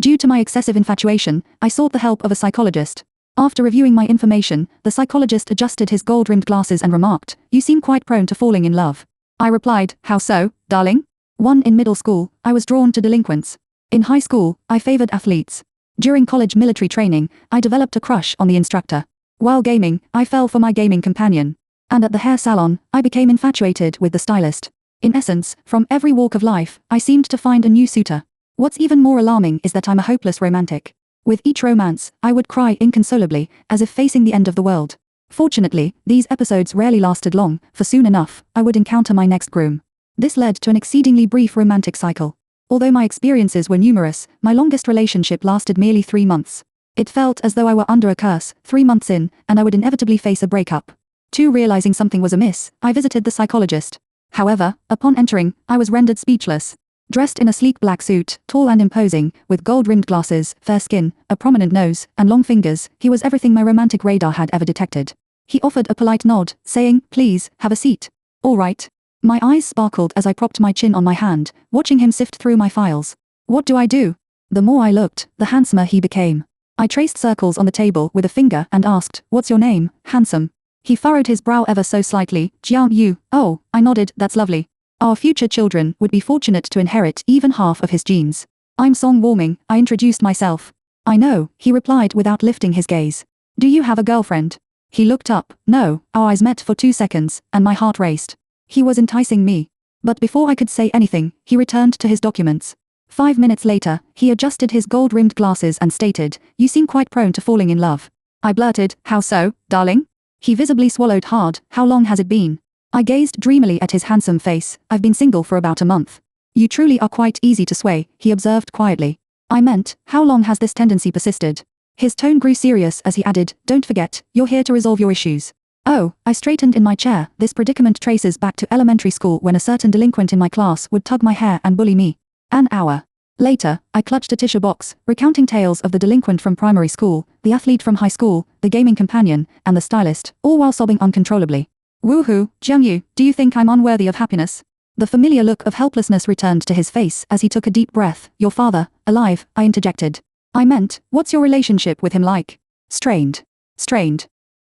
Due to my excessive infatuation, I sought the help of a psychologist. After reviewing my information, the psychologist adjusted his gold-rimmed glasses and remarked, "You seem quite prone to falling in love." I replied, "How so, darling?" In middle school, I was drawn to delinquents. In high school, I favored athletes. During college military training, I developed a crush on the instructor. While gaming, I fell for my gaming companion. And at the hair salon, I became infatuated with the stylist. In essence, from every walk of life, I seemed to find a new suitor. What's even more alarming is that I'm a hopeless romantic. With each romance, I would cry inconsolably, as if facing the end of the world. Fortunately, these episodes rarely lasted long, for soon enough, I would encounter my next groom. This led to an exceedingly brief romantic cycle. Although my experiences were numerous, my longest relationship lasted merely 3 months. It felt as though I were under a curse, 3 months in, and I would inevitably face a breakup. Realizing something was amiss, I visited the psychologist. However, upon entering, I was rendered speechless. Dressed in a sleek black suit, tall and imposing, with gold-rimmed glasses, fair skin, a prominent nose, and long fingers, he was everything my romantic radar had ever detected. He offered a polite nod, saying, "Please, have a seat." "All right." My eyes sparkled as I propped my chin on my hand, watching him sift through my files. What do I do? The more I looked, the handsomer he became. I traced circles on the table with a finger and asked, "What's your name, handsome?" He furrowed his brow ever so slightly. "Jiao Yu." "Oh," I nodded, "that's lovely. Our future children would be fortunate to inherit even half of his genes." "I'm Song Warming," I introduced myself. "I know," he replied without lifting his gaze. "Do you have a girlfriend?" He looked up. "No." Our eyes met for 2 seconds, and my heart raced. He was enticing me. But before I could say anything, he returned to his documents. 5 minutes later, he adjusted his gold-rimmed glasses and stated, "You seem quite prone to falling in love." I blurted, "How so, darling?" He visibly swallowed hard. "How long has it been?" I gazed dreamily at his handsome face. "I've been single for about a month." "You truly are quite easy to sway," he observed quietly. I meant, how long has this tendency persisted? His tone grew serious as he added, "Don't forget, you're here to resolve your issues." Oh, I straightened in my chair. This predicament traces back to elementary school when a certain delinquent in my class would tug my hair and bully me. An hour later, I clutched a tissue box, recounting tales of the delinquent from primary school, the athlete from high school, the gaming companion, and the stylist, all while sobbing uncontrollably. "Woohoo, Jiangyu, do you think I'm unworthy of happiness?" The familiar look of helplessness returned to his face as he took a deep breath. "Your father, alive," I interjected. I meant, what's your relationship with him like? Strained.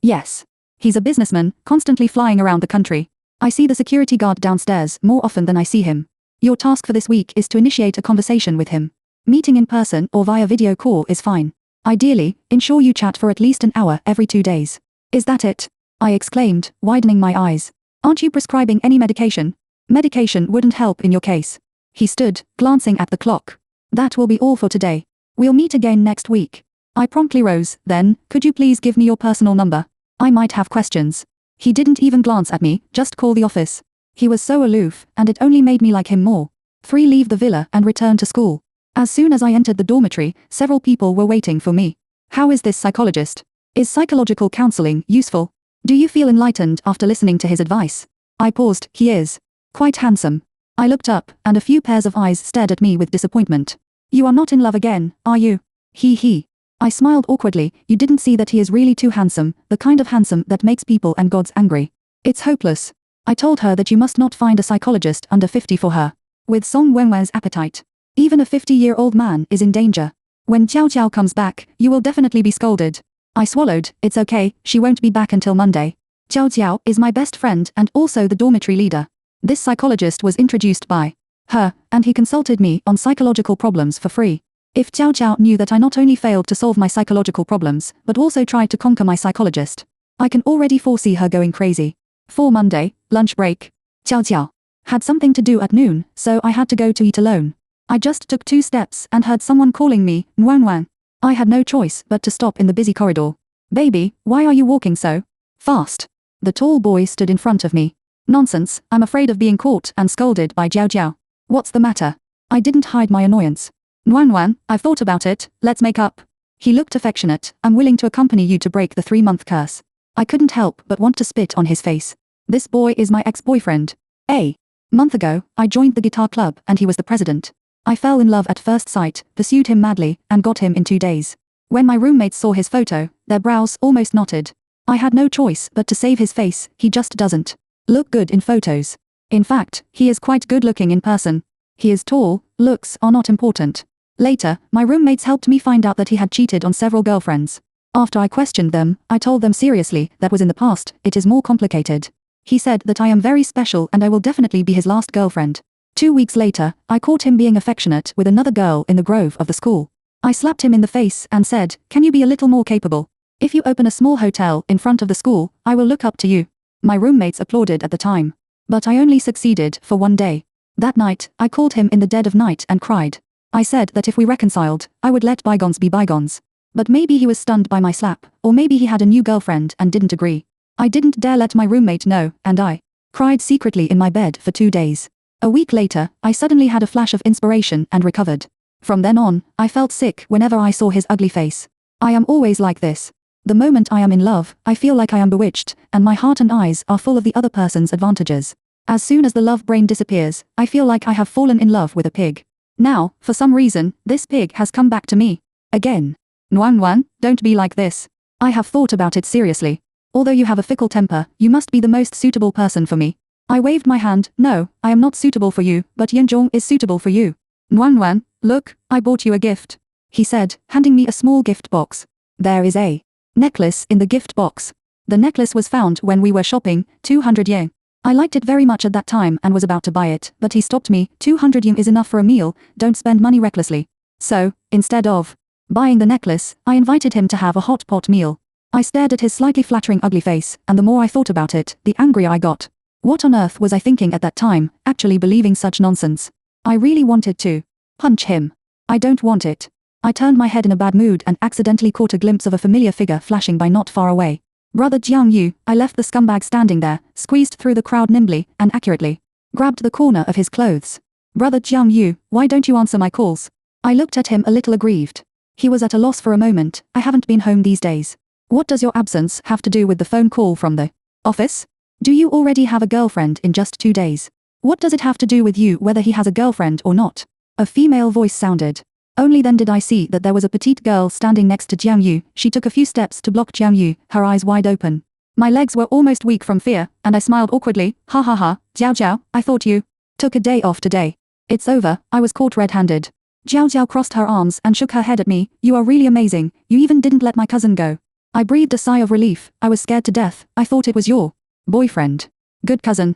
Yes. He's a businessman, constantly flying around the country. I see the security guard downstairs more often than I see him. Your task for this week is to initiate a conversation with him. Meeting in person or via video call is fine. Ideally, ensure you chat for at least an hour every 2 days. Is that it? I exclaimed, widening my eyes. Aren't you prescribing any medication? Medication wouldn't help in your case. He stood, glancing at the clock. That will be all for today. We'll meet again next week. I promptly rose. Then, could you please give me your personal number? I might have questions. He didn't even glance at me, just call the office. He was so aloof, and it only made me like him more. 3. Leave the villa and return to school. As soon as I entered the dormitory, several people were waiting for me. How is this psychologist? Is psychological counseling useful? Do you feel enlightened after listening to his advice? I paused. He is quite handsome. I looked up, and a few pairs of eyes stared at me with disappointment. You are not in love again, are you? He. I smiled awkwardly. You didn't see that he is really too handsome, the kind of handsome that makes people and gods angry. It's hopeless. I told her that you must not find a psychologist under 50 for her. With Song Wenwen's appetite. Even a 50-year-old man is in danger. When Jiao Jiao comes back, you will definitely be scolded. I swallowed. It's okay, she won't be back until Monday. Jiao Jiao is my best friend and also the dormitory leader. This psychologist was introduced by her, and he consulted me on psychological problems for free. If Jiao Jiao knew that I not only failed to solve my psychological problems, but also tried to conquer my psychologist, I can already foresee her going crazy. 4. Monday, lunch break. Jiao Jiao had something to do at noon, so I had to go to eat alone. I just took 2 steps and heard someone calling me, Nguan. I had no choice but to stop in the busy corridor. Baby, why are you walking so fast? The tall boy stood in front of me. Nonsense, I'm afraid of being caught and scolded by Jiao Jiao. What's the matter? I didn't hide my annoyance. Nguan, I've thought about it, let's make up. He looked affectionate. I'm willing to accompany you to break the 3-month curse. I couldn't help but want to spit on his face. This boy is my ex-boyfriend. A month ago, I joined the guitar club and he was the president. I fell in love at first sight, pursued him madly, and got him in 2 days. When my roommates saw his photo, their brows almost knotted. I had no choice but to save his face. He just doesn't look good in photos. In fact, he is quite good looking in person. He is tall, looks are not important. Later, my roommates helped me find out that he had cheated on several girlfriends. After I questioned them, I told them seriously that was in the past, it is more complicated. He said that I am very special and I will definitely be his last girlfriend. 2 weeks later, I caught him being affectionate with another girl in the grove of the school. I slapped him in the face and said, "Can you be a little more capable? If you open a small hotel in front of the school, I will look up to you." My roommates applauded at the time. But I only succeeded for one day. That night, I called him in the dead of night and cried. I said that if we reconciled, I would let bygones be bygones. But maybe he was stunned by my slap, or maybe he had a new girlfriend and didn't agree. I didn't dare let my roommate know, and I cried secretly in my bed for 2 days. A week later, I suddenly had a flash of inspiration and recovered. From then on, I felt sick whenever I saw his ugly face. I am always like this. The moment I am in love, I feel like I am bewitched, and my heart and eyes are full of the other person's advantages. As soon as the love brain disappears, I feel like I have fallen in love with a pig. Now, for some reason, this pig has come back to me. Again. Nguyen, don't be like this. I have thought about it seriously. Although you have a fickle temper, you must be the most suitable person for me. I waved my hand. No, I am not suitable for you, but Yunjong is suitable for you. Nguyen, look, I bought you a gift. He said, handing me a small gift box. There is a necklace in the gift box. The necklace was found when we were shopping, 200 yen. I liked it very much at that time and was about to buy it, but he stopped me. 200 yen is enough for a meal, don't spend money recklessly. So, instead of buying the necklace, I invited him to have a hot pot meal. I stared at his slightly flattering ugly face, and the more I thought about it, the angrier I got. What on earth was I thinking at that time, actually believing such nonsense? I really wanted to punch him. I don't want it. I turned my head in a bad mood and accidentally caught a glimpse of a familiar figure flashing by not far away. Brother Jiang Yu. I left the scumbag standing there, squeezed through the crowd nimbly and accurately. Grabbed the corner of his clothes. Brother Jiang Yu, why don't you answer my calls? I looked at him a little aggrieved. He was at a loss for a moment. I haven't been home these days. What does your absence have to do with the phone call from the office? Do you already have a girlfriend in just 2 days? What does it have to do with you whether he has a girlfriend or not? A female voice sounded. Only then did I see that there was a petite girl standing next to Jiang Yu. She took a few steps to block Jiang Yu, her eyes wide open. My legs were almost weak from fear, and I smiled awkwardly. Ha ha ha, Jiao Jiao, I thought you took a day off today. It's over, I was caught red-handed. Jiao Jiao crossed her arms and shook her head at me. You are really amazing, you even didn't let my cousin go. I breathed a sigh of relief. I was scared to death. I thought it was your boyfriend. Good cousin,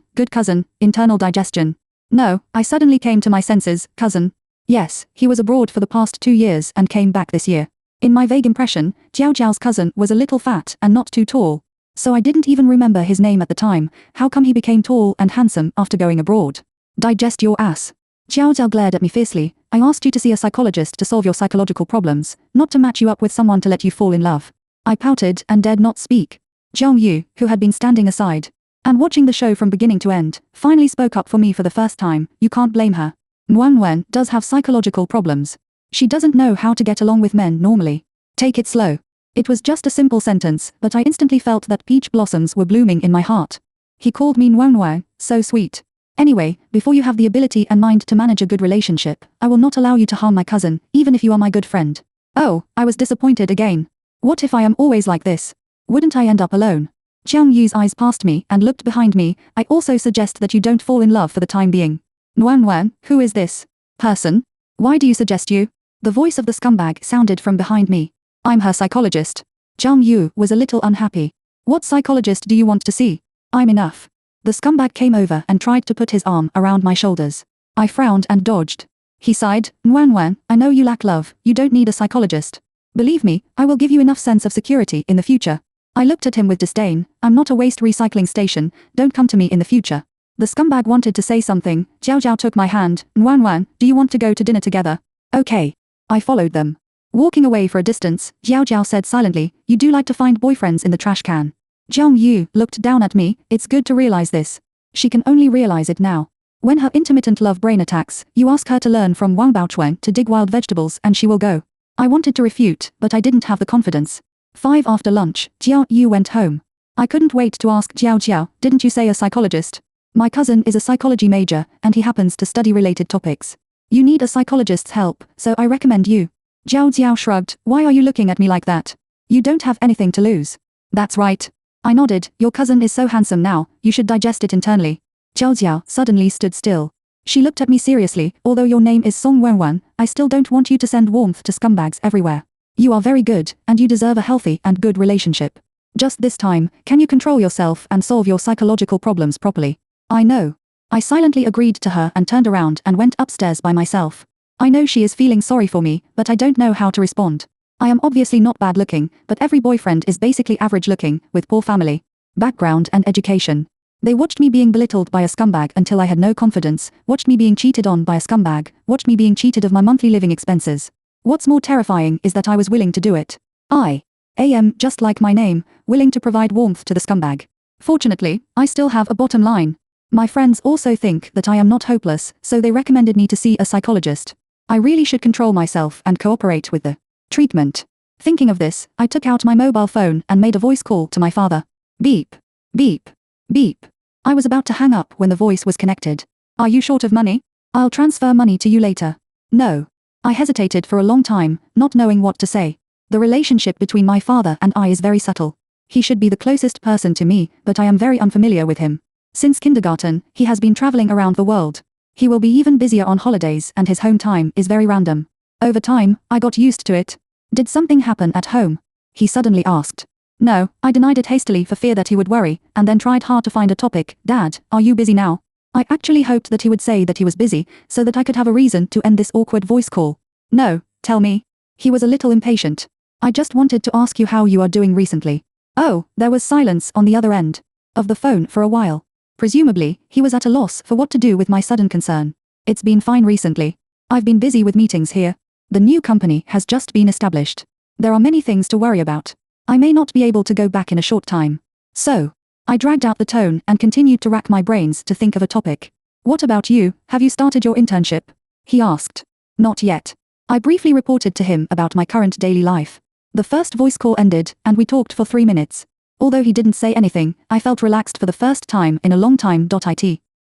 internal digestion. No, I suddenly came to my senses. Cousin. Yes, he was abroad for the past 2 years and came back this year. In my vague impression, Jiao Jiao's cousin was a little fat and not too tall. So I didn't even remember his name at the time. How come he became tall and handsome after going abroad? Digest your ass. Jiao Jiao glared at me fiercely. I asked you to see a psychologist to solve your psychological problems, not to match you up with someone to let you fall in love. I pouted and dared not speak. Jiang Yu, who had been standing aside and watching the show from beginning to end, finally spoke up for me for the first time. You can't blame her. Nguyen does have psychological problems. She doesn't know how to get along with men normally. Take it slow. It was just a simple sentence, but I instantly felt that peach blossoms were blooming in my heart. He called me Nguyen, so sweet. Anyway, before you have the ability and mind to manage a good relationship, I will not allow you to harm my cousin, even if you are my good friend. Oh, I was disappointed again. What if I am always like this? Wouldn't I end up alone? Jiang Yu's eyes passed me and looked behind me. I also suggest that you don't fall in love for the time being. Nguyen, who is this person? Why do you suggest you? The voice of the scumbag sounded from behind me. I'm her psychologist. Jiang Yu was a little unhappy. What psychologist do you want to see? I'm enough. The scumbag came over and tried to put his arm around my shoulders. I frowned and dodged. He sighed. Nguyen, I know you lack love. You don't need a psychologist. Believe me, I will give you enough sense of security in the future. I looked at him with disdain. I'm not a waste recycling station. Don't come to me in the future. The scumbag wanted to say something. Jiao Jiao took my hand. Nguyen, do you want to go to dinner together? Okay. I followed them. Walking away for a distance, Jiao Jiao said silently, you do like to find boyfriends in the trash can. Jiang Yu looked down at me. It's good to realize this. She can only realize it now. When her intermittent love brain attacks, you ask her to learn from Wang Baochuan to dig wild vegetables and she will go. I wanted to refute, but I didn't have the confidence. 5 after lunch, Jiao Yu went home. I couldn't wait to ask Jiao Jiao, didn't you say a psychologist? My cousin is a psychology major, and he happens to study related topics. You need a psychologist's help, so I recommend you. Jiao Jiao shrugged. Why are you looking at me like that? You don't have anything to lose. That's right. I nodded. Your cousin is so handsome now, you should digest it internally. Jiao Jiao suddenly stood still. She looked at me seriously. Although your name is Song Wenwan, I still don't want you to send warmth to scumbags everywhere. You are very good, and you deserve a healthy and good relationship. Just this time, can you control yourself and solve your psychological problems properly? I know. I silently agreed to her and turned around and went upstairs by myself. I know she is feeling sorry for me, but I don't know how to respond. I am obviously not bad looking, but every boyfriend is basically average looking, with poor family, background and education. They watched me being belittled by a scumbag until I had no confidence, watched me being cheated on by a scumbag, watched me being cheated of my monthly living expenses. What's more terrifying is that I was willing to do it. I am, just like my name, willing to provide warmth to the scumbag. Fortunately, I still have a bottom line. My friends also think that I am not hopeless, so they recommended me to see a psychologist. I really should control myself and cooperate with the treatment. Thinking of this, I took out my mobile phone and made a voice call to my father. Beep. Beep. Beep. I was about to hang up when the voice was connected. Are you short of money? I'll transfer money to you later. No. I hesitated for a long time, not knowing what to say. The relationship between my father and I is very subtle. He should be the closest person to me, but I am very unfamiliar with him. Since kindergarten, he has been traveling around the world. He will be even busier on holidays and his home time is very random. Over time, I got used to it. Did something happen at home? He suddenly asked. No, I denied it hastily for fear that he would worry, and then tried hard to find a topic. Dad, are you busy now? I actually hoped that he would say that he was busy, so that I could have a reason to end this awkward voice call. No, tell me. He was a little impatient. I just wanted to ask you how you are doing recently. Oh, there was silence on the other end of the phone for a while. Presumably, he was at a loss for what to do with my sudden concern. It's been fine recently. I've been busy with meetings here. The new company has just been established. There are many things to worry about. I may not be able to go back in a short time. So, I dragged out the tone and continued to rack my brains to think of a topic. What about you? Have you started your internship? He asked. Not yet. I briefly reported to him about my current daily life. The first voice call ended, and we talked for 3 minutes. Although he didn't say anything, I felt relaxed for the first time in a long time.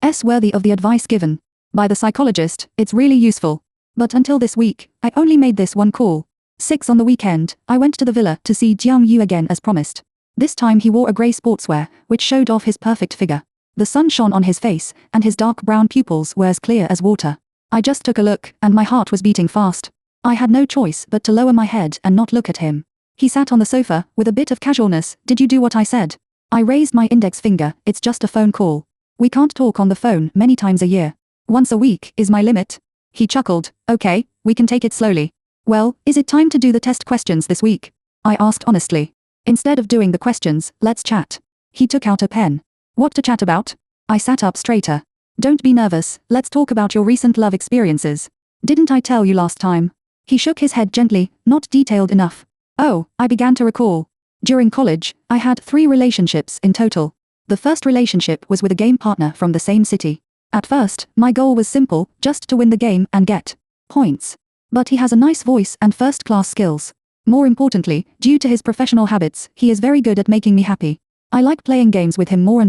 It's worthy of the advice given by the psychologist. It's really useful. But until this week, I only made this one call. 6 on the weekend, I went to the villa to see Jiang Yu again as promised. This time he wore a grey sportswear, which showed off his perfect figure. The sun shone on his face, and his dark brown pupils were as clear as water. I just took a look, and my heart was beating fast. I had no choice but to lower my head and not look at him. He sat on the sofa, with a bit of casualness. Did you do what I said? I raised my index finger. It's just a phone call. We can't talk on the phone many times a year. Once a week is my limit. He chuckled. Okay, we can take it slowly. Well, is it time to do the test questions this week? I asked honestly. Instead of doing the questions, let's chat. He took out a pen. What to chat about? I sat up straighter. Don't be nervous, let's talk about your recent love experiences. Didn't I tell you last time? He shook his head gently, not detailed enough. Oh, I began to recall. During college, I had 3 relationships in total. The first relationship was with a game partner from the same city. At first, my goal was simple, just to win the game and get points. But he has a nice voice and first-class skills. More importantly, due to his professional habits, he is very good at making me happy. I like playing games with him more,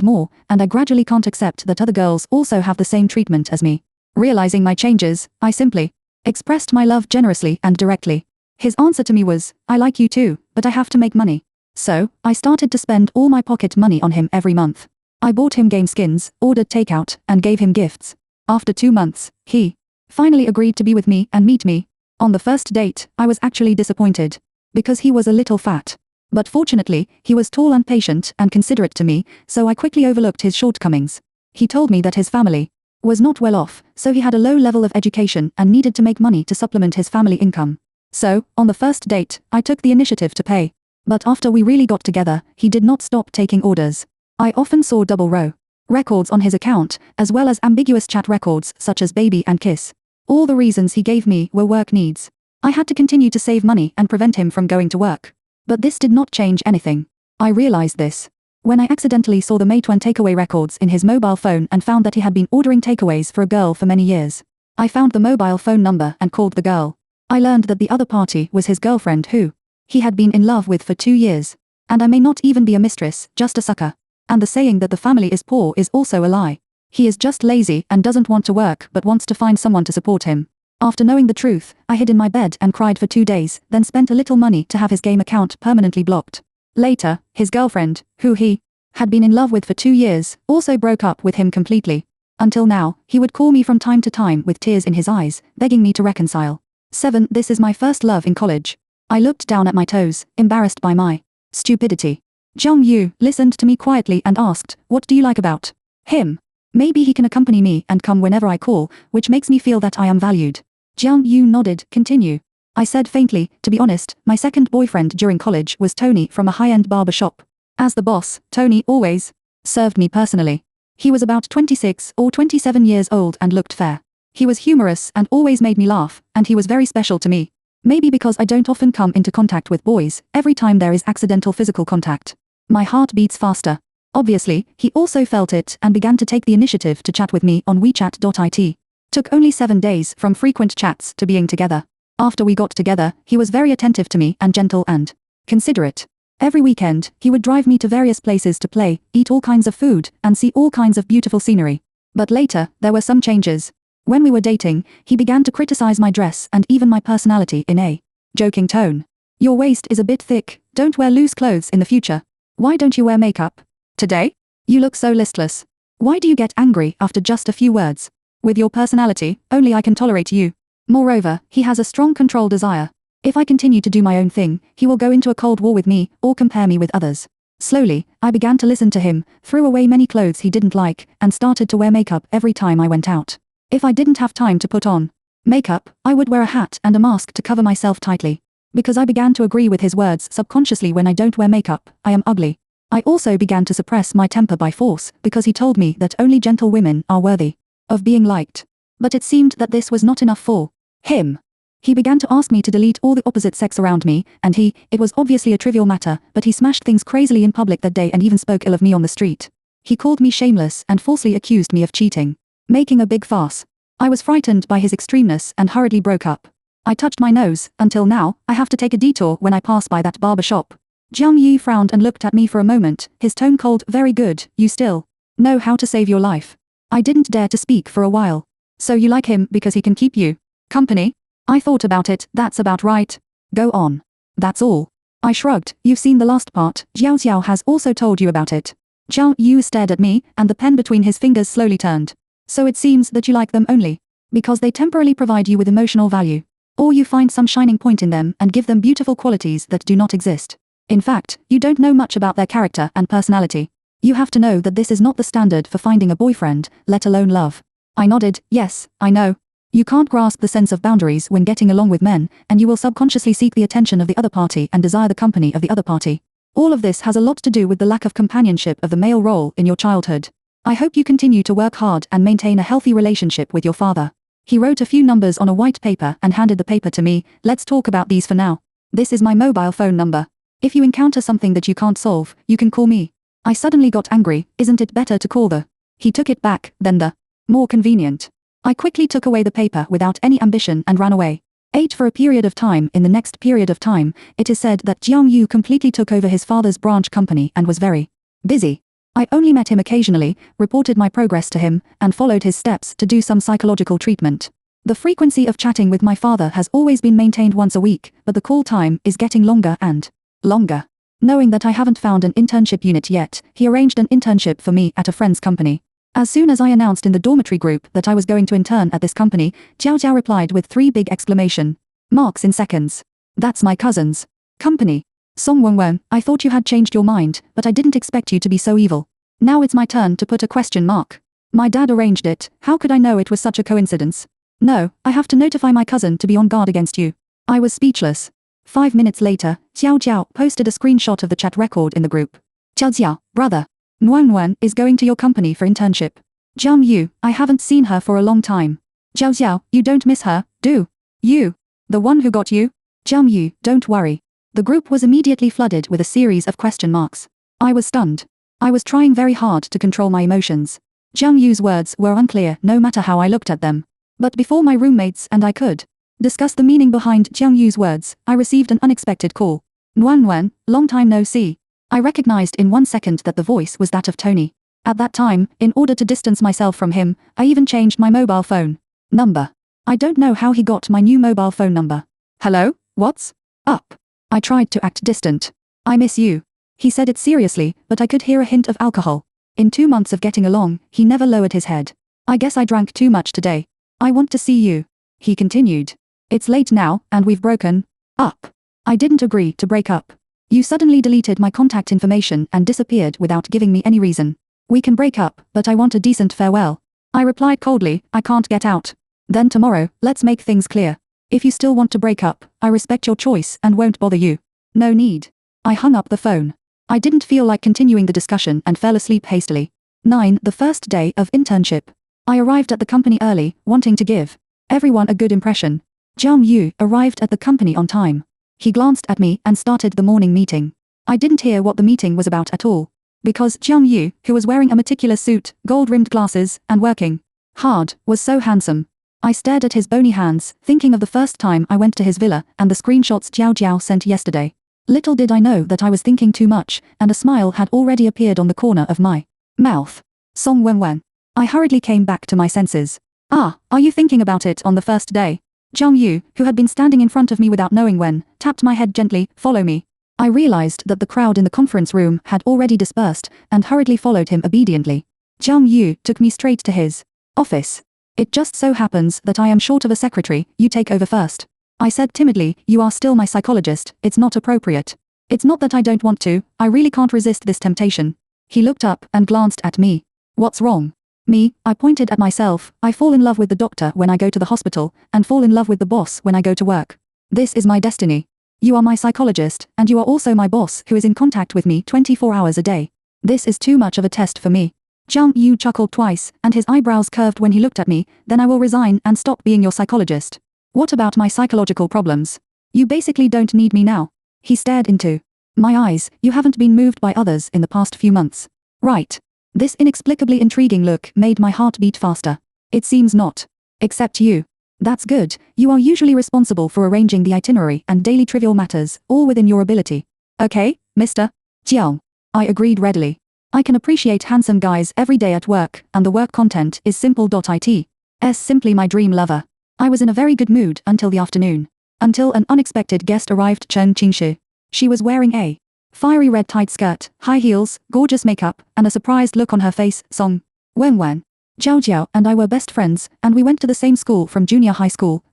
and I gradually can't accept that other girls also have the same treatment as me. Realizing my changes, I simply expressed my love generously and directly. His answer to me was, I like you too, but I have to make money. So, I started to spend all my pocket money on him every month. I bought him game skins, ordered takeout, and gave him gifts. After 2 months, he finally agreed to be with me and meet me. On the first date, I was actually disappointed. Because he was a little fat. But fortunately, he was tall and patient and considerate to me, so I quickly overlooked his shortcomings. He told me that his family was not well off, so he had a low level of education and needed to make money to supplement his family income. So, on the first date, I took the initiative to pay. But after we really got together, he did not stop taking orders. I often saw double row records on his account, as well as ambiguous chat records such as baby and kiss. All the reasons he gave me were work needs. I had to continue to save money and prevent him from going to work. But this did not change anything. I realized this when I accidentally saw the Meituan takeaway records in his mobile phone and found that he had been ordering takeaways for a girl for many years. I found the mobile phone number and called the girl. I learned that the other party was his girlfriend who he had been in love with for 2 years. And I may not even be a mistress, just a sucker. And the saying that the family is poor is also a lie. He is just lazy and doesn't want to work but wants to find someone to support him. After knowing the truth, I hid in my bed and cried for 2 days, then spent a little money to have his game account permanently blocked. Later, his girlfriend, who he had been in love with for 2 years, also broke up with him completely. Until now, he would call me from time to time with tears in his eyes, begging me to reconcile. 7. This is my first love in college. I looked down at my toes, embarrassed by my stupidity. Jiang Yu listened to me quietly and asked, "What do you like about him? Maybe he can accompany me and come whenever I call, which makes me feel that I am valued." Jiang Yu nodded. "Continue." I said faintly, "To be honest, my second boyfriend during college was Tony from a high-end barber shop. As the boss, Tony always served me personally. He was about 26 or 27 years old and looked fair. He was humorous and always made me laugh, and he was very special to me. Maybe because I don't often come into contact with boys, every time there is accidental physical contact, my heart beats faster." Obviously, he also felt it and began to take the initiative to chat with me on WeChat.it. Took only 7 days from frequent chats to being together. After we got together, he was very attentive to me and gentle and considerate. Every weekend, he would drive me to various places to play, eat all kinds of food, and see all kinds of beautiful scenery. But later, there were some changes. When we were dating, he began to criticize my dress and even my personality in a joking tone. "Your waist is a bit thick, don't wear loose clothes in the future. Why don't you wear makeup today? You look so listless. Why do you get angry after just a few words? With your personality, only I can tolerate you." Moreover, he has a strong control desire. If I continue to do my own thing, he will go into a cold war with me, or compare me with others. Slowly, I began to listen to him, threw away many clothes he didn't like, and started to wear makeup every time I went out. If I didn't have time to put on makeup, I would wear a hat and a mask to cover myself tightly. Because I began to agree with his words subconsciously, when I don't wear makeup, I am ugly. I also began to suppress my temper by force, because he told me that only gentle women are worthy of being liked. But it seemed that this was not enough for him. He began to ask me to delete all the opposite sex around me, and it was obviously a trivial matter, but he smashed things crazily in public that day and even spoke ill of me on the street. He called me shameless and falsely accused me of cheating, making a big farce. I was frightened by his extremeness and hurriedly broke up. I touched my nose. Until now, I have to take a detour when I pass by that barber shop. Jiang Yi frowned and looked at me for a moment, his tone cold. "Very good, you still know how to save your life." I didn't dare to speak for a while. "So you like him because he can keep you company?" I thought about it. "That's about right. Go on. That's all." I shrugged. "You've seen the last part. Jiao Xiao has also told you about it." Jiao Yu stared at me, and the pen between his fingers slowly turned. "So it seems that you like them only because they temporarily provide you with emotional value. Or you find some shining point in them and give them beautiful qualities that do not exist. In fact, you don't know much about their character and personality. You have to know that this is not the standard for finding a boyfriend, let alone love." I nodded. "Yes, I know. You can't grasp the sense of boundaries when getting along with men, and you will subconsciously seek the attention of the other party and desire the company of the other party. All of this has a lot to do with the lack of companionship of the male role in your childhood. I hope you continue to work hard and maintain a healthy relationship with your father." He wrote a few numbers on a white paper and handed the paper to me. "Let's talk about these for now. This is my mobile phone number. If you encounter something that you can't solve, you can call me." I suddenly got angry. "Isn't it better to call the..." He took it back, "Then the more convenient." I quickly took away the paper without any ambition and ran away. 8. For a period of time. In the next period of time, it is said that Jiang Yu completely took over his father's branch company and was very busy. I only met him occasionally, reported my progress to him, and followed his steps to do some psychological treatment. The frequency of chatting with my father has always been maintained once a week, but the call time is getting longer and longer. Knowing that I haven't found an internship unit yet, he arranged an internship for me at a friend's company. As soon as I announced in the dormitory group that I was going to intern at this company, Jiao Jiao replied with 3 big exclamation marks in seconds. "That's my cousin's company." "Song Wenwen, I thought you had changed your mind, but I didn't expect you to be so evil. Now it's my turn to put a question mark. My dad arranged it. How could I know it was such a coincidence? No, I have to notify my cousin to be on guard against you." I was speechless. 5 minutes later, Jiao Jiao posted a screenshot of the chat record in the group. "Jiao Jiao, brother. Nguyen is going to your company for internship. Jiang Yu, I haven't seen her for a long time. Jiao Xiao, you don't miss her, do you? The one who got you?" "Jiang Yu, don't worry." The group was immediately flooded with a series of question marks. I was stunned. I was trying very hard to control my emotions. Jiang Yu's words were unclear no matter how I looked at them. But before my roommates and I could discuss the meaning behind Jiang Yu's words, I received an unexpected call. "Nguyen, long time no see." I recognized in 1 second that the voice was that of Tony. At that time, in order to distance myself from him, I even changed my mobile phone number. I don't know how he got my new mobile phone number. "Hello, what's up?" I tried to act distant. "I miss you." He said it seriously, but I could hear a hint of alcohol. In 2 months of getting along, he never lowered his head. I guess I drank too much today. I want to see you. He continued. It's late now, and we've broken up. I didn't agree to break up. You suddenly deleted my contact information and disappeared without giving me any reason. We can break up, but I want a decent farewell. I replied coldly, I can't get out. Then tomorrow, let's make things clear. If you still want to break up, I respect your choice and won't bother you. No need. I hung up the phone. I didn't feel like continuing the discussion and fell asleep hastily. 9. The first day of internship. I arrived at the company early, wanting to give everyone a good impression. Jiang Yu arrived at the company on time. He glanced at me and started the morning meeting. I didn't hear what the meeting was about at all. Because Jiang Yu, who was wearing a meticulous suit, gold-rimmed glasses, and working hard, was so handsome. I stared at his bony hands, thinking of the first time I went to his villa and the screenshots Jiao Jiao sent yesterday. Little did I know that I was thinking too much, and a smile had already appeared on the corner of my mouth. Song Wenwen. I hurriedly came back to my senses. Ah, are you thinking about it on the first day? Jiang Yu, who had been standing in front of me without knowing when, tapped my head gently, follow me. I realized that the crowd in the conference room had already dispersed, and hurriedly followed him obediently. Jiang Yu took me straight to his office. It just so happens that I am short of a secretary, you take over first. I said timidly, you are still my psychologist, it's not appropriate. It's not that I don't want to, I really can't resist this temptation. He looked up and glanced at me. What's wrong? Me, I pointed at myself, I fall in love with the doctor when I go to the hospital, and fall in love with the boss when I go to work. This is my destiny. You are my psychologist, and you are also my boss who is in contact with me 24 hours a day. This is too much of a test for me. Jiang Yu chuckled twice, and his eyebrows curved when he looked at me, then I will resign and stop being your psychologist. What about my psychological problems? You basically don't need me now. He stared into my eyes, you haven't been moved by others in the past few months. Right. This inexplicably intriguing look made my heart beat faster. It seems not. Except you. That's good, you are usually responsible for arranging the itinerary and daily trivial matters, all within your ability. Okay, Mr. Jiang. I agreed readily. I can appreciate handsome guys every day at work, and the work content is simple.it. Simply my dream lover. I was in a very good mood until the afternoon. Until an unexpected guest arrived, Chen Qingshi. She was wearing a fiery red tight skirt, high heels, gorgeous makeup, and a surprised look on her face. Song Wenwen. Jiao Jiao and I were best friends, and we went to the same school from junior high school,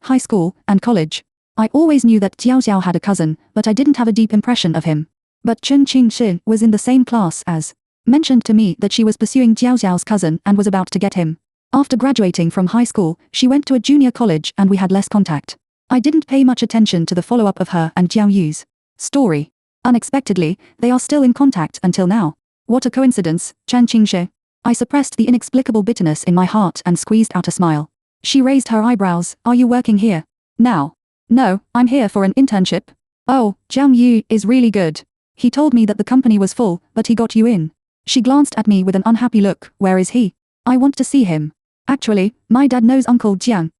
and college. I always knew that Jiao Jiao had a cousin, but I didn't have a deep impression of him. But Chen Qingshi was in the same class as mentioned to me that she was pursuing Jiao Jiao's cousin and was about to get him. After graduating from high school, she went to a junior college and we had less contact. I didn't pay much attention to the follow-up of her and Jiao Yu's story. Unexpectedly, they are still in contact until now. What a coincidence, Chen Qingshi. I suppressed the inexplicable bitterness in my heart and squeezed out a smile. She raised her eyebrows, are you working here now? No, I'm here for an internship. Oh, Jiang Yu is really good. He told me that the company was full, but he got you in. She glanced at me with an unhappy look, where is he? I want to see him. Actually, my dad knows Uncle Jiang.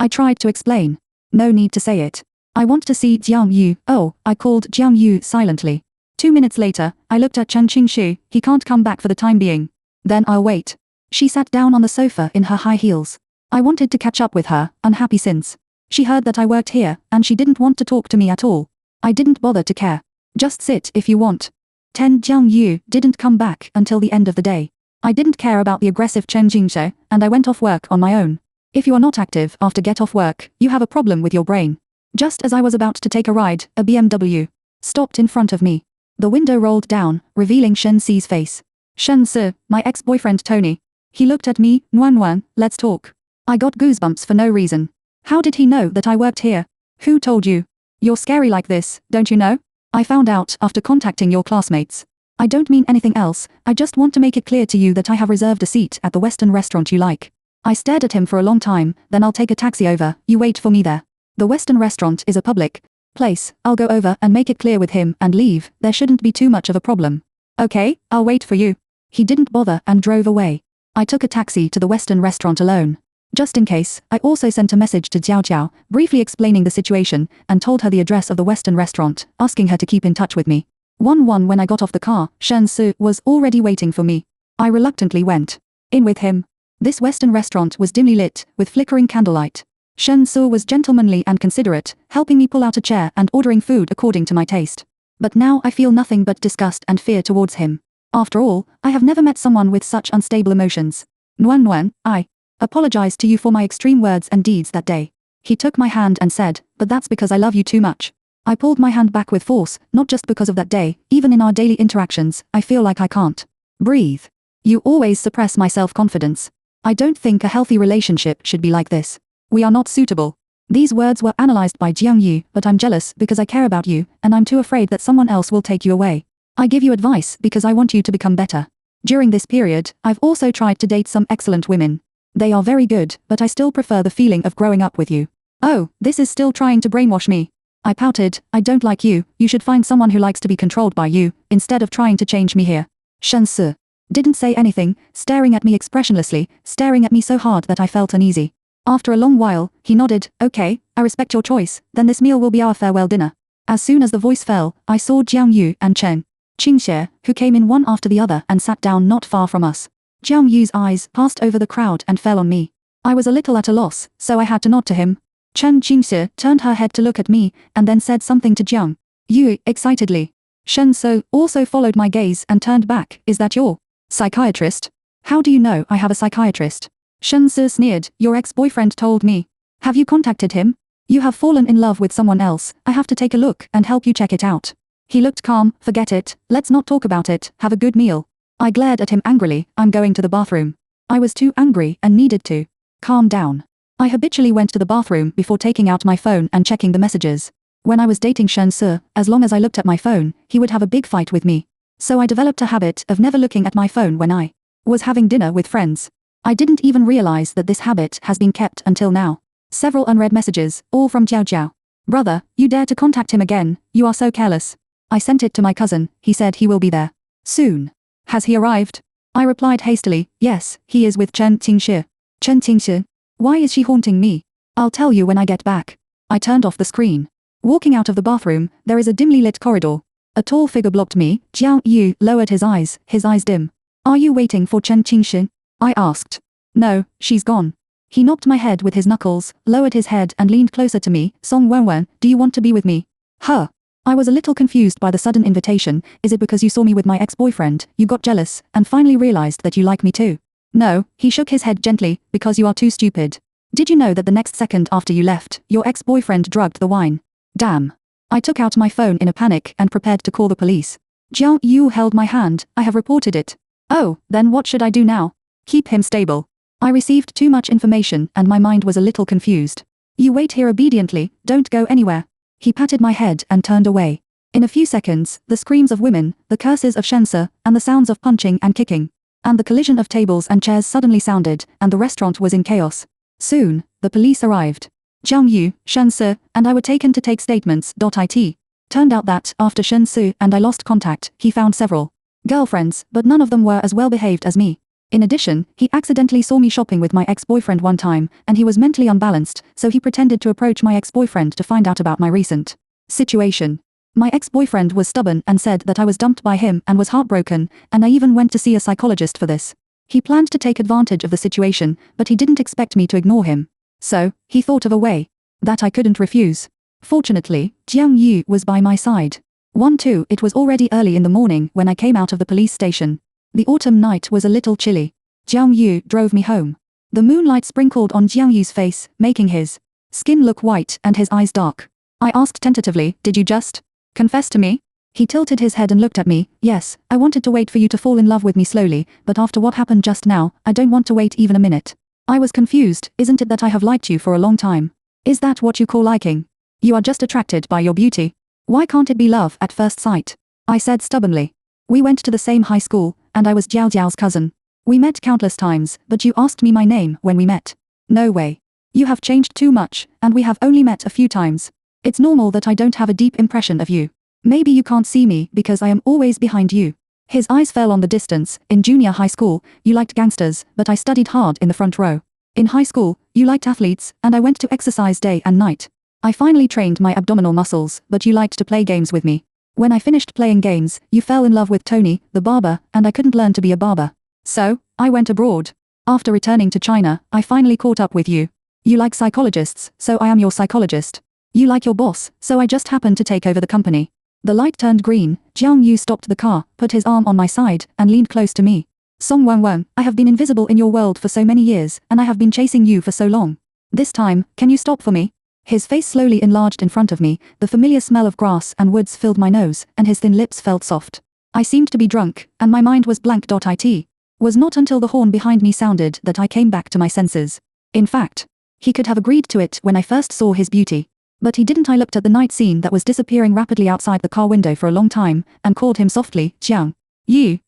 I tried to explain. No need to say it. I want to see Jiang Yu. Oh, I called Jiang Yu silently. 2 minutes later, I looked at Chen Qingshi, he can't come back for the time being. Then I'll wait. She sat down on the sofa in her high heels. I wanted to catch up with her, unhappy since she heard that I worked here, and she didn't want to talk to me at all. I didn't bother to care. Just sit if you want. Jiang Yu didn't come back until the end of the day. I didn't care about the aggressive Chen Qingshi, and I went off work on my own. If you are not active after get off work, you have a problem with your brain. Just as I was about to take a ride, a BMW stopped in front of me. The window rolled down, revealing Shen Si's face. Shen Si, my ex-boyfriend Tony. He looked at me, Nuan, let's talk. I got goosebumps for no reason. How did he know that I worked here? Who told you? You're scary like this, don't you know? I found out after contacting your classmates. I don't mean anything else, I just want to make it clear to you that I have reserved a seat at the Western restaurant you like. I stared at him for a long time, then I'll take a taxi over, you wait for me there. The Western restaurant is a public place, I'll go over and make it clear with him and leave, there shouldn't be too much of a problem. Okay, I'll wait for you. He didn't bother and drove away. I took a taxi to the Western restaurant alone. Just in case, I also sent a message to Jiao Jiao, briefly explaining the situation, and told her the address of the Western restaurant, asking her to keep in touch with me. When I got off the car, Shen Si was already waiting for me. I reluctantly went in with him. This Western restaurant was dimly lit, with flickering candlelight. Shen Si was gentlemanly and considerate, helping me pull out a chair and ordering food according to my taste. But now I feel nothing but disgust and fear towards him. After all, I have never met someone with such unstable emotions. Nguyen Nguyen, I apologize to you for my extreme words and deeds that day. He took my hand and said, but that's because I love you too much. I pulled my hand back with force, not just because of that day, even in our daily interactions, I feel like I can't breathe. You always suppress my self-confidence. I don't think a healthy relationship should be like this. We are not suitable. These words were analyzed by Jiang Yu, but I'm jealous because I care about you, and I'm too afraid that someone else will take you away. I give you advice because I want you to become better. During this period, I've also tried to date some excellent women. They are very good, but I still prefer the feeling of growing up with you. Oh, this is still trying to brainwash me. I pouted, I don't like you, you should find someone who likes to be controlled by you, instead of trying to change me here. Shen Se didn't say anything, staring at me expressionlessly, staring at me so hard that I felt uneasy. After a long while, he nodded, okay, I respect your choice, then this meal will be our farewell dinner. As soon as the voice fell, I saw Jiang Yu and Chen Qingxie, who came in one after the other and sat down not far from us. Jiang Yu's eyes passed over the crowd and fell on me. I was a little at a loss, so I had to nod to him. Chen Qingxie turned her head to look at me, and then said something to Jiang Yu excitedly. Shen Se also followed my gaze and turned back, is that your psychiatrist? How do you know I have a psychiatrist? Shen Se sneered, your ex-boyfriend told me. Have you contacted him? You have fallen in love with someone else, I have to take a look and help you check it out. He looked calm, forget it, let's not talk about it, have a good meal. I glared at him angrily, I'm going to the bathroom. I was too angry and needed to calm down. I habitually went to the bathroom before taking out my phone and checking the messages. When I was dating Shen Se, as long as I looked at my phone, he would have a big fight with me. So I developed a habit of never looking at my phone when I was having dinner with friends. I didn't even realize that this habit has been kept until now. Several unread messages, all from Jiao Jiao. Brother, you dare to contact him again, you are so careless. I sent it to my cousin, he said he will be there soon. Has he arrived? I replied hastily, yes, he is with Chen Qingxie. Chen Qingxie? Why is she haunting me? I'll tell you when I get back. I turned off the screen. Walking out of the bathroom, there is a dimly lit corridor. A tall figure blocked me. Jiang Yu lowered his eyes dim. Are you waiting for Chen Qingxie? I asked. No, she's gone. He knocked my head with his knuckles, lowered his head and leaned closer to me. Song Wenwen, do you want to be with me? Huh. I was a little confused by the sudden invitation. Is it because you saw me with my ex-boyfriend, you got jealous, and finally realized that you like me too? No, he shook his head gently, because you are too stupid. Did you know that the next second after you left, your ex-boyfriend drugged the wine? Damn. I took out my phone in a panic and prepared to call the police. Jiang Yu held my hand, I have reported it. Oh, then what should I do now? Keep him stable. I received too much information and my mind was a little confused. You wait here obediently, don't go anywhere. He patted my head and turned away. In a few seconds, the screams of women, the curses of Shen Se, and the sounds of punching and kicking, and the collision of tables and chairs suddenly sounded, and the restaurant was in chaos. Soon, the police arrived. Jiang Yu, Shen Se, and I were taken to take statements. It turned out that, after Shen Se and I lost contact, he found several girlfriends, but none of them were as well behaved as me. In addition, he accidentally saw me shopping with my ex-boyfriend one time, and he was mentally unbalanced, so he pretended to approach my ex-boyfriend to find out about my recent situation. My ex-boyfriend was stubborn and said that I was dumped by him and was heartbroken, and I even went to see a psychologist for this. He planned to take advantage of the situation, but he didn't expect me to ignore him. So, he thought of a way that I couldn't refuse. Fortunately, Jiang Yu was by my side. It was already early in the morning when I came out of the police station. The autumn night was a little chilly. Jiang Yu drove me home. The moonlight sprinkled on Jiang Yu's face, making his skin look white and his eyes dark. I asked tentatively, did you just confess to me? He tilted his head and looked at me. Yes, I wanted to wait for you to fall in love with me slowly, but after what happened just now, I don't want to wait even a minute. I was confused, isn't it that I have liked you for a long time? Is that what you call liking? You are just attracted by your beauty. Why can't it be love at first sight? I said stubbornly. We went to the same high school, and I was Jiao Jiao's cousin. We met countless times, but you asked me my name when we met. No way. You have changed too much, and we have only met a few times. It's normal that I don't have a deep impression of you. Maybe you can't see me because I am always behind you. His eyes fell on the distance. In junior high school, you liked gangsters, but I studied hard in the front row. In high school, you liked athletes, and I went to exercise day and night. I finally trained my abdominal muscles, but you liked to play games with me. When I finished playing games, you fell in love with Tony, the barber, and I couldn't learn to be a barber. So, I went abroad. After returning to China, I finally caught up with you. You like psychologists, so I am your psychologist. You like your boss, so I just happened to take over the company. The light turned green. Jiang Yu stopped the car, put his arm on my side, and leaned close to me. Song Wang, I have been invisible in your world for so many years, and I have been chasing you for so long. This time, can you stop for me? His face slowly enlarged in front of me, the familiar smell of grass and woods filled my nose, and his thin lips felt soft. I seemed to be drunk, and my mind was blank. It was not until the horn behind me sounded that I came back to my senses. In fact, he could have agreed to it when I first saw his beauty. But he didn't. I looked at the night scene that was disappearing rapidly outside the car window for a long time, and called him softly, Jiang. You,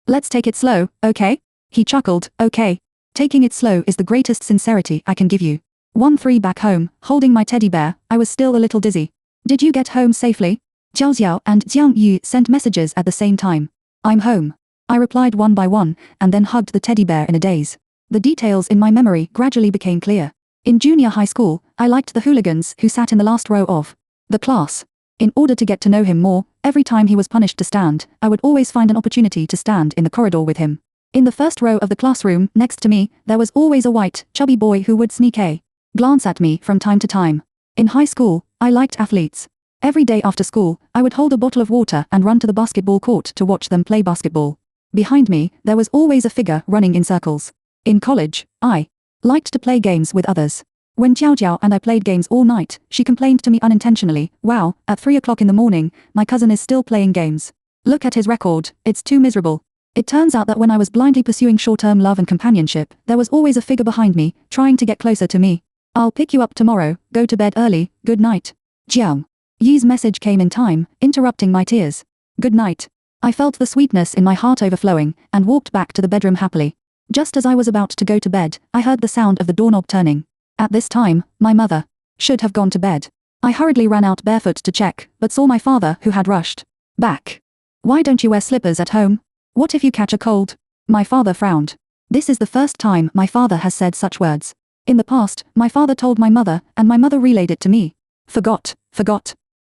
Let's take it slow, okay? He chuckled, okay. Taking it slow is the greatest sincerity I can give you. 1-3 back home, holding my teddy bear, I was still a little dizzy. Did you get home safely? Jiao Xiao and Jiang Yu sent messages at the same time. I'm home. I replied one by one, and then hugged the teddy bear in a daze. The details in my memory gradually became clear. In junior high school, I liked the hooligans who sat in the last row of the class. In order to get to know him more, every time he was punished to stand, I would always find an opportunity to stand in the corridor with him. In the first row of the classroom, next to me, there was always a white, chubby boy who would sneak a glance at me from time to time. In high school, I liked athletes. Every day after school, I would hold a bottle of water and run to the basketball court to watch them play basketball. Behind me, there was always a figure running in circles. In college, I liked to play games with others. When Jiao Jiao and I played games all night, she complained to me unintentionally, wow, at 3 o'clock in the morning, my cousin is still playing games. Look at his record, it's too miserable. It turns out that when I was blindly pursuing short-term love and companionship, there was always a figure behind me, trying to get closer to me. I'll pick you up tomorrow, go to bed early, good night. Jiang Yi's message came in time, interrupting my tears. Good night. I felt the sweetness in my heart overflowing, and walked back to the bedroom happily. Just as I was about to go to bed, I heard the sound of the doorknob turning. At this time, my mother should have gone to bed. I hurriedly ran out barefoot to check, but saw my father who had rushed back. Why don't you wear slippers at home? What if you catch a cold? My father frowned. This is the first time my father has said such words. In the past, my father told my mother, and my mother relayed it to me. Forgot.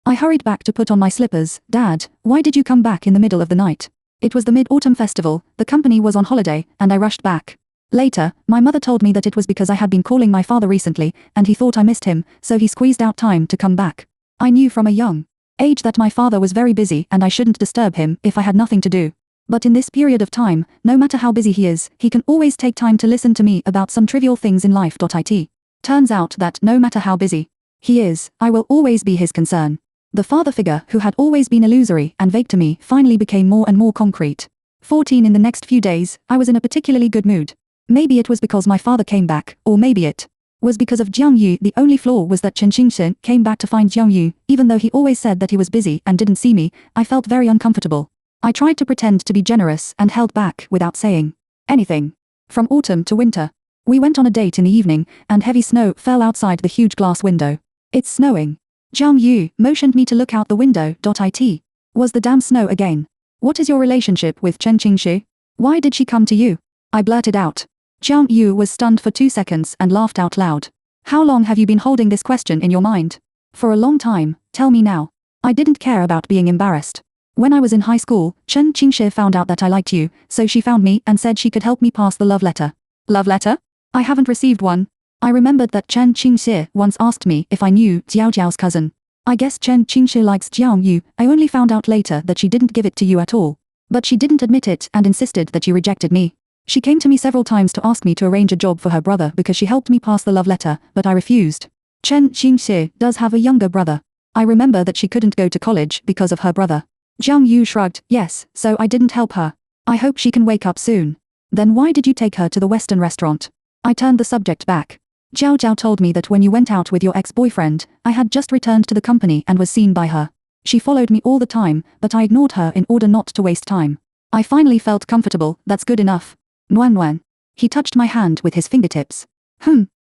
I hurried back to put on my slippers. Dad, why did you come back in the middle of the night? It was the Mid-Autumn Festival, the company was on holiday, and I rushed back. Later, my mother told me that it was because I had been calling my father recently, and he thought I missed him, so he squeezed out time to come back. I knew from a young age that my father was very busy and I shouldn't disturb him if I had nothing to do. But in this period of time, no matter how busy he is, he can always take time to listen to me about some trivial things in life. It turns out that no matter how busy he is, I will always be his concern. The father figure who had always been illusory and vague to me finally became more and more concrete. 14 In the next few days, I was in a particularly good mood. Maybe it was because my father came back, or maybe it was because of Jiang Yu. The only flaw was that Chen Qingxin came back to find Jiang Yu. Even though he always said that he was busy and didn't see me, I felt very uncomfortable. I tried to pretend to be generous and held back without saying anything. From autumn to winter, we went on a date in the evening, and heavy snow fell outside the huge glass window. It's snowing. Jiang Yu motioned me to look out the window. It was the damn snow again. What is your relationship with Chen Qingxin? Why did she come to you? I blurted out. Jiang Yu was stunned for 2 seconds and laughed out loud. How long have you been holding this question in your mind? For a long time, tell me now. I didn't care about being embarrassed. When I was in high school, Chen Qingxin found out that I liked you, so she found me and said she could help me pass the love letter. Love letter? I haven't received one. I remembered that Chen Qingxin once asked me if I knew Jiao Jiao's cousin. I guess Chen Qingxin likes Jiang Yu. I only found out later that she didn't give it to you at all. But she didn't admit it and insisted that you rejected me. She came to me several times to ask me to arrange a job for her brother because she helped me pass the love letter, but I refused. Chen Qingxin does have a younger brother. I remember that she couldn't go to college because of her brother. Jiang Yu shrugged. Yes, so I didn't help her. I hope she can wake up soon. Then why did you take her to the Western restaurant? I turned the subject back. Jiao Jiao told me that when you went out with your ex-boyfriend, I had just returned to the company and was seen by her. She followed me all the time, but I ignored her in order not to waste time. I finally felt comfortable. That's good enough. Nuan. He touched my hand with his fingertips.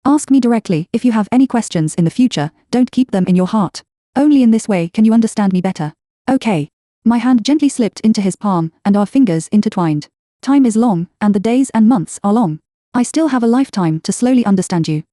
Ask me directly if you have any questions in the future, don't keep them in your heart. Only in this way can you understand me better. Okay. My hand gently slipped into his palm, and our fingers intertwined. Time is long, and the days and months are long. I still have a lifetime to slowly understand you.